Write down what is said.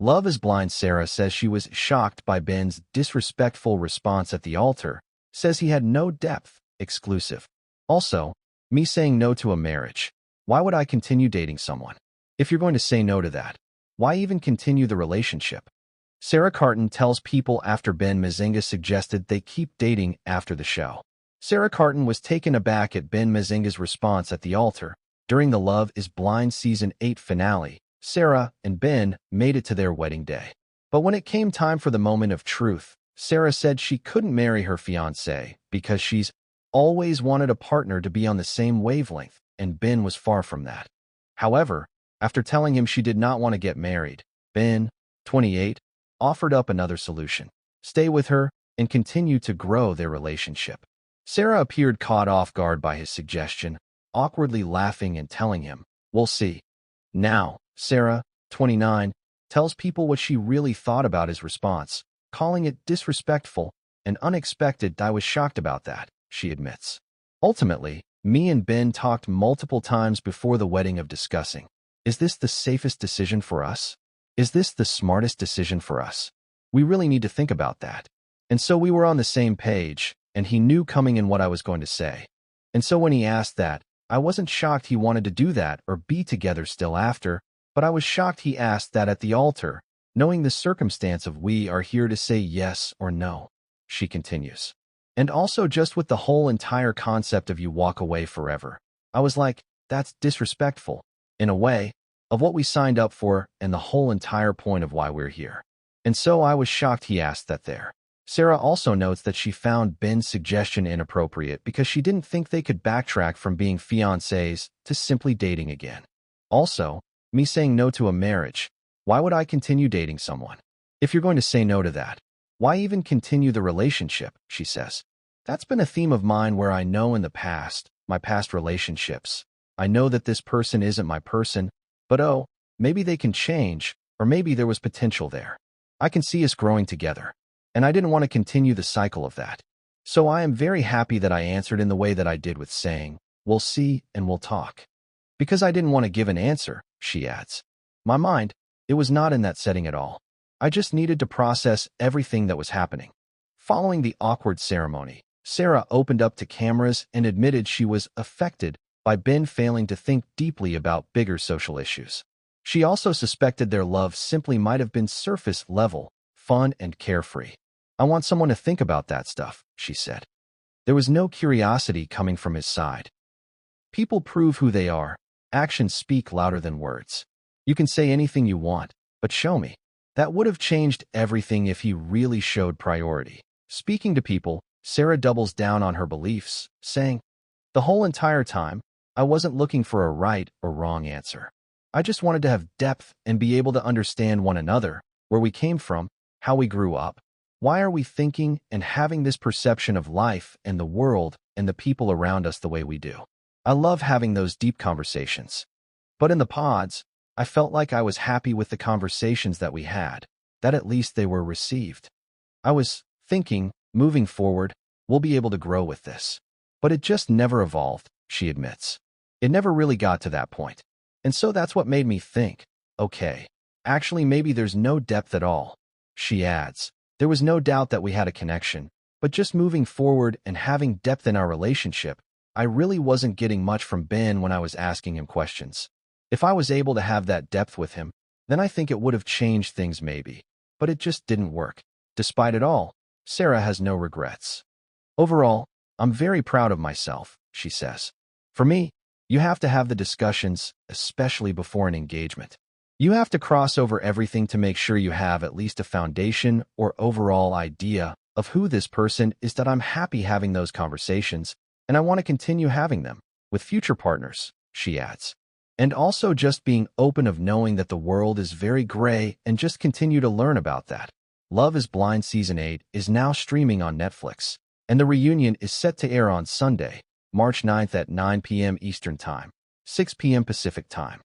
Love is Blind Sara says she was shocked by Ben's disrespectful response at the altar, says he had no depth, exclusive. Also, me saying no to a marriage. Why would I continue dating someone? If you're going to say no to that, why even continue the relationship? Sara Carton tells People after Ben Mazinga suggested they keep dating after the show. Sara Carton was taken aback at Ben Mazinga's response at the altar. During the Love is Blind Season 8 finale, Sara and Ben made it to their wedding day. But when it came time for the moment of truth, Sara said she couldn't marry her fiancé because she's always wanted a partner to be on the same wavelength, and Ben was far from that. However, after telling him she did not want to get married, Ben, 28, offered up another solution: stay with her and continue to grow their relationship. Sara appeared caught off guard by his suggestion, awkwardly laughing and telling him, "We'll see." Now, Sara, 29, tells People what she really thought about his response, calling it disrespectful and unexpected. "I was shocked about that," she admits. Ultimately, me and Ben talked multiple times before the wedding of discussing, is this the safest decision for us? Is this the smartest decision for us? We really need to think about that. And so we were on the same page, and he knew coming in what I was going to say. And so when he asked that, I wasn't shocked he wanted to do that or be together still after, but I was shocked he asked that at the altar, knowing the circumstance of we are here to say yes or no, she continues. And also just with the whole entire concept of you walk away forever. I was like, that's disrespectful, in a way, of what we signed up for and the whole entire point of why we're here. And so I was shocked he asked that there. Sara also notes that she found Ben's suggestion inappropriate because she didn't think they could backtrack from being fiancés to simply dating again. Also, me saying no to a marriage. Why would I continue dating someone? If you're going to say no to that, why even continue the relationship, she says. That's been a theme of mine where I know in the past, my past relationships, I know that this person isn't my person, but oh, maybe they can change, or maybe there was potential there. I can see us growing together, and I didn't want to continue the cycle of that. So I am very happy that I answered in the way that I did with saying, we'll see and we'll talk. Because I didn't want to give an answer, she adds. My mind, it was not in that setting at all. I just needed to process everything that was happening. Following the awkward ceremony, Sara opened up to cameras and admitted she was affected by Ben failing to think deeply about bigger social issues. She also suspected their love simply might have been surface level, fun and carefree. I want someone to think about that stuff, she said. There was no curiosity coming from his side. People prove who they are. Actions speak louder than words. You can say anything you want, but show me. That would have changed everything if he really showed priority. Speaking to People, Sara doubles down on her beliefs, saying, the whole entire time, I wasn't looking for a right or wrong answer. I just wanted to have depth and be able to understand one another, where we came from, how we grew up. Why are we thinking and having this perception of life and the world and the people around us the way we do? I love having those deep conversations. But in the pods, I felt like I was happy with the conversations that we had, that at least they were received. I was thinking, moving forward, we'll be able to grow with this. But it just never evolved, she admits. It never really got to that point. And so that's what made me think, okay, actually maybe there's no depth at all. She adds, there was no doubt that we had a connection, but just moving forward and having depth in our relationship, I really wasn't getting much from Ben when I was asking him questions. If I was able to have that depth with him, then I think it would have changed things maybe. But it just didn't work. Despite it all, Sara has no regrets. Overall, I'm very proud of myself, she says. For me, you have to have the discussions, especially before an engagement. You have to cross over everything to make sure you have at least a foundation or overall idea of who this person is, that I'm happy having those conversations, and I want to continue having them with future partners, she adds. And also just being open of knowing that the world is very gray and just continue to learn about that. Love is Blind Season 8 is now streaming on Netflix, and the reunion is set to air on Sunday, March 9th at 9 p.m. Eastern Time, 6 p.m. Pacific Time.